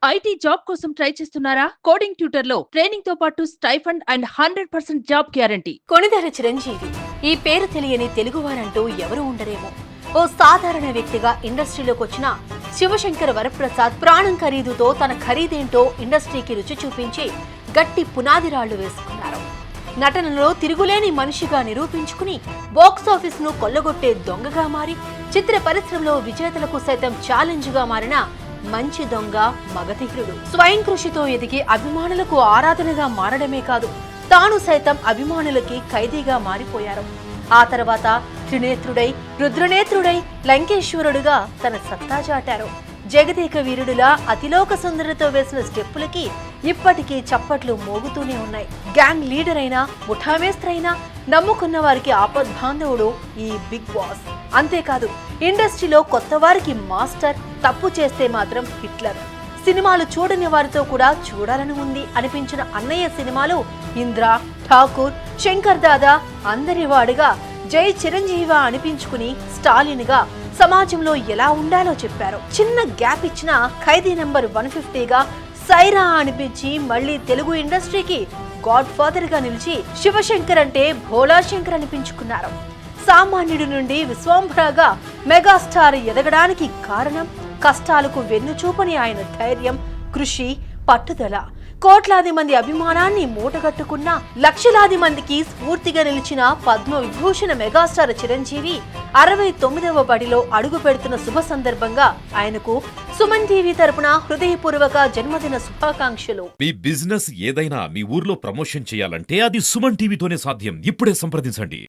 IT job కోసం try చేస్తున్నారా? Coding tutor లో ట్రైనింగ్ తో పాటు stipend and 100% job guarantee. Konidela Chiranjeevi ఈ పేరు తెలియని తెలుగువారంటూ ఎవరు ఉండరేమో. ఓ సాధారణ వ్యక్తిగా ఇండస్ట్రీలోకి వచ్చిన శివశంకర్ వరప్రసాద్ ప్రాణం ఖరీదుతో తన ఖరీదేంటో ఇండస్ట్రీకి రుచి చూపించి గట్టి పునాది రాళ్లు వేసుకున్నారు. నటనలో తిరుగులేని మనిషిగా నిరూపించుకుని బాక్సాఫీస్ ను కొల్లగొట్టే దొంగగా మారి చిత్ర పరిశ్రమలో విజేతలకు సైతం ఛాలెంజ్ గా మారిన మంచి దొంగ మగధీరుడు. స్వయం కృషితో ఎదిగి అభిమానులకు ఆరాధనగా మారడమే కాదు, తాను సైతం అభిమానులకి ఖైదీగా మారిపోయారు. ఆ తర్వాత త్రినేత్రుడై, రుద్రనేత్రుడై, లంకేశ్వరుడుగా తన సత్తా చాటారు. జగదేక వీరుడులా అతిలోక సుందరితో వేసిన స్టెప్పులకి ఇప్పటికీ చప్పట్లు మోగుతూనే ఉన్నాయి. గ్యాంగ్ లీడర్ అయినా, ముఠామేస్త్రైనా నమ్ముకున్న వారికి ఆపద్బాంధవుడు ఈ బిగ్ బాస్. అంతేకాదు, ఇండస్ట్రీలో కొత్త వారికి మాస్టర్, తప్పు చేస్తే మాత్రం హిట్లర్. సినిమాలు చూడని వారితో కూడా చూడాలని ఉంది అనిపించిన అన్నయ్య సినిమాలు ఇంద్ర, ఠాకూర్, శంకర్ దాదా అందరి వాడిగా జై చిరంజీవి అనిపించుకుని స్టాలిన్ గా సమాజంలో ఎలా ఉండాలో చెప్పారు. చిన్న గ్యాప్ ఇచ్చిన ఖైదీ నెంబర్ 150గా సైరా అనిపించి మళ్లీ తెలుగు ఇండస్ట్రీకి గాడ్ ఫాదర్ గా నిలిచి శివశంకర్ అంటే భోలా శంకర్ అనిపించుకున్నారు. సామాన్యుడి నుండి విశ్వంభరగా మెగాస్టార్ ఎదగడానికి కారణం కష్టాలకు వెన్నుచూపని ఆయన ధైర్యం, కృషి, పట్టుదల. కోట్లాది మంది అభిమానాన్ని మూటగట్టుకున్న, లక్షలాది మందికి స్ఫూర్తిగా నిలిచిన పద్మ విభూషణ మెగాస్టార్ చిరంజీవి 69వ బడిలో అడుగు పెడుతున్న శుభ సందర్భంగా ఆయనకు సుమన్ టీవీ తరపున హృదయపూర్వక జన్మదిన శుభాకాంక్షలు. మీ బిజినెస్ ఏదైనా మీ ఊర్లో ప్రమోషన్ చేయాలంటే అది సుమన్ టీవీతోనే సాధ్యం. ఇప్పుడే సంప్రదించండి.